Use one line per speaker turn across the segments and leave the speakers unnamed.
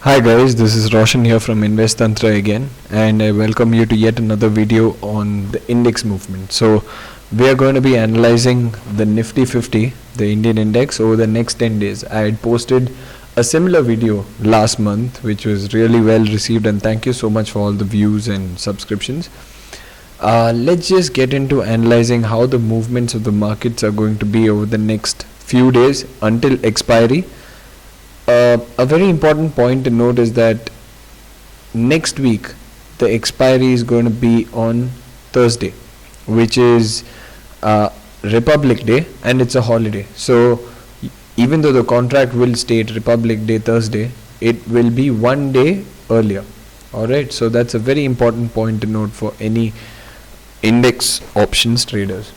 Hi guys, this is Roshan here from Invest Tantra again, and I welcome you to yet another video on the index movement. So we are going to be analyzing the Nifty 50, the Indian index, over the next 10 days. I had posted a similar video last month which was really well received, and thank you so much for all the views and subscriptions. Let's just get into analyzing how the movements of the markets are going to be over the next few days until expiry. A very important point to note is that next week the expiry is going to be on Thursday, which is Republic Day, and it's a holiday. So even though the contract will state Republic Day Thursday, it will be one day earlier. Alright, so that's a very important point to note for any index options traders.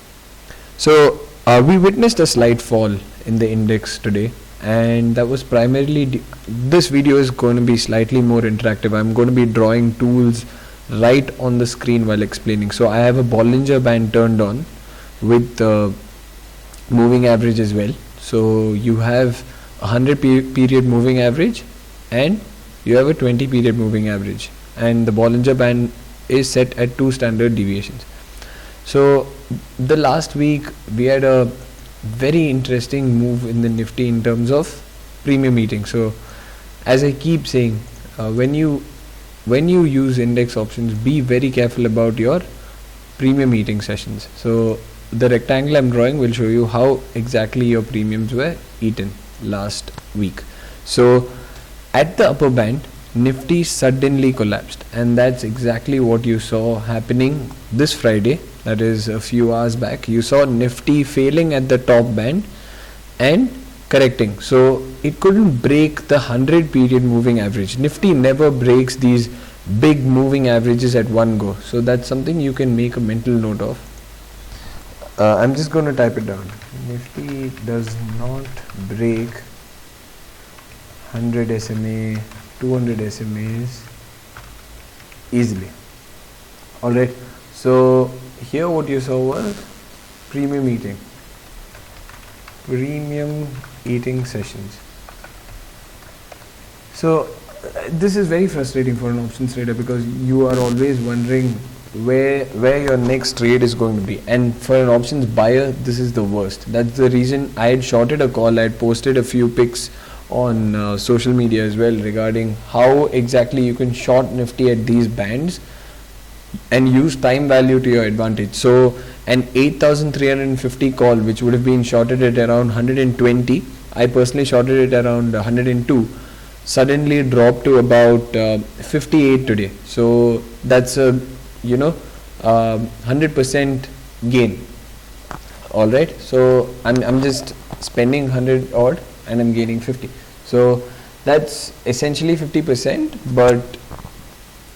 So we witnessed a slight fall in the index today, and that was primarily this video is going to be slightly more interactive. I'm going to be drawing tools right on the screen while explaining. So I have a Bollinger Band turned on with the moving average as well. So you have a 100 period moving average and you have a 20 period moving average, and the Bollinger Band is set at 2 standard deviations. So the last week we had a very interesting move in the Nifty in terms of premium eating. So as I keep saying, when you use index options, be very careful about your premium eating sessions. So the rectangle I'm drawing will show you how exactly your premiums were eaten last week. So at the upper band, Nifty suddenly collapsed, and that's exactly what you saw happening this Friday. That is a few hours back. You saw Nifty failing at the top band and correcting. So it couldn't break the 100 period moving average. Nifty never breaks these big moving averages at one go. So that's something you can make a mental note of. I'm just going to type it down. Nifty does not break 100 SMA, 200 SMAs easily. Alright, so here what you saw was premium eating sessions. So this is very frustrating for an options trader, because you are always wondering where your next trade is going to be, and for an options buyer this is the worst. That's the reason I had shorted a call. I had posted a few pics on social media as well regarding how exactly you can short Nifty at these bands and use time value to your advantage. So an 8,350 call, which would have been shorted at around 120, I personally shorted it around 102, suddenly dropped to about 58 today. So that's a 100% gain. Alright, so I'm just spending 100 odd and I'm gaining 50. So that's essentially 50%, but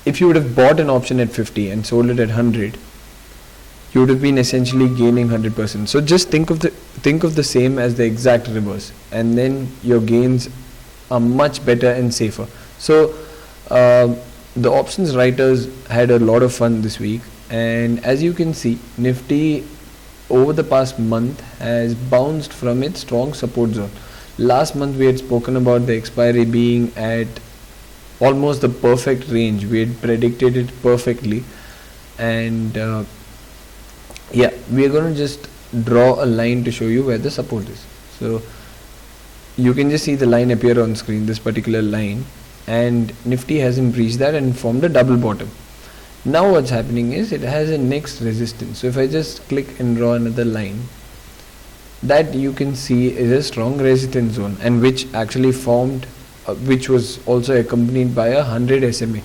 if you would have bought an option at 50 and sold it at 100, you would have been essentially gaining 100%. So just think of the same as the exact reverse, and then your gains are much better and safer. So the options writers had a lot of fun this week, and as you can see, Nifty over the past month has bounced from its strong support zone. Last month we had spoken about the expiry being at almost the perfect range. We had predicted it perfectly, and we are going to just draw a line to show you where the support is. So you can just see the line appear on screen, this particular line, and Nifty hasn't breached that and formed a double bottom. Now what's happening is it has a next resistance. So if I just click and draw another line, that you can see is a strong resistance zone, and which actually formed which was also accompanied by a 100 SMA.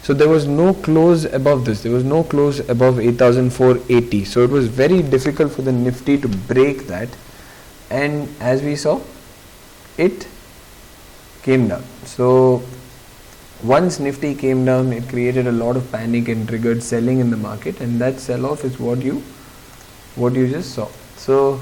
So there was no close above this. There was no close above 8,480. So it was very difficult for the Nifty to break that, and as we saw, it came down. So once Nifty came down, it created a lot of panic and triggered selling in the market, and that sell-off is what you just saw. So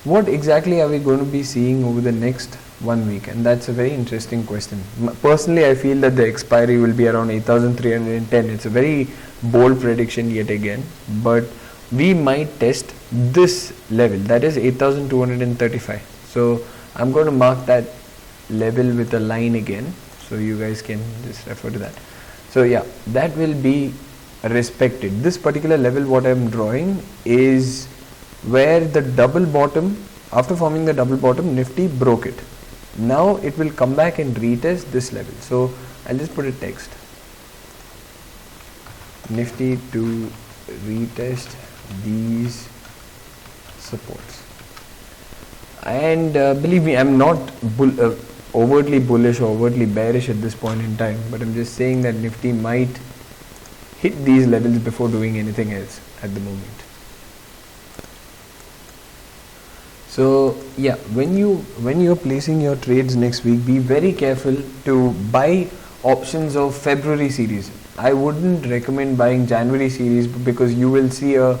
what exactly are we going to be seeing over the next 1 week? And that's a very interesting question. Personally, I feel that the expiry will be around 8,310. It's a very bold prediction yet again, but we might test this level, that is 8,235. So I'm going to mark that level with a line again, so you guys can just refer to that. So yeah, that will be respected. This particular level what I am drawing is where the double bottom, after forming the double bottom, Nifty broke it. Now it will come back and retest this level. So I'll just put a text, Nifty to retest these supports. And believe me, I'm not overtly bullish or overtly bearish at this point in time, but I'm just saying that Nifty might hit these levels before doing anything else at the moment. So yeah, when you're placing your trades next week, be very careful to buy options of February series. I wouldn't recommend buying January series because you will see a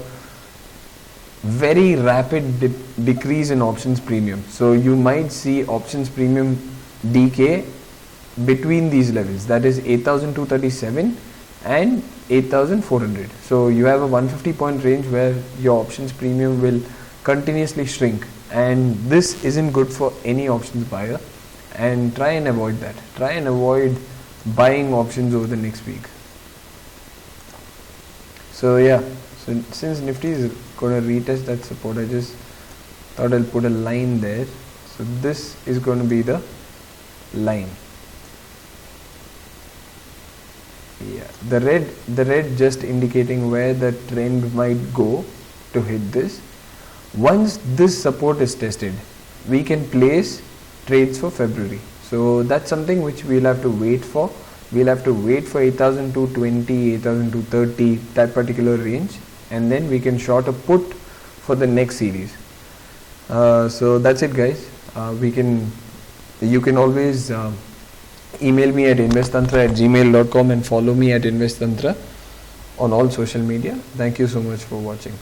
very rapid decrease in options premium. So you might see options premium decay between these levels, that is 8,237 and 8,400. So you have a 150 point range where your options premium will continuously shrink, and this isn't good for any options buyer, and try and avoid that. Try and avoid buying options over the next week. So yeah, so since Nifty is going to retest that support, I just thought I'll put a line there. So this is going to be the line. Yeah, the red just indicating where the trend might go to hit this. Once this support is tested, we can place trades for February. So that's something which we'll have to wait for. We'll have to wait for 8,220, 8,230, that particular range, and then we can short a put for the next series. So that's it, guys. You can always email me at investtantra@gmail.com and follow me at investtantra on all social media. Thank you so much for watching.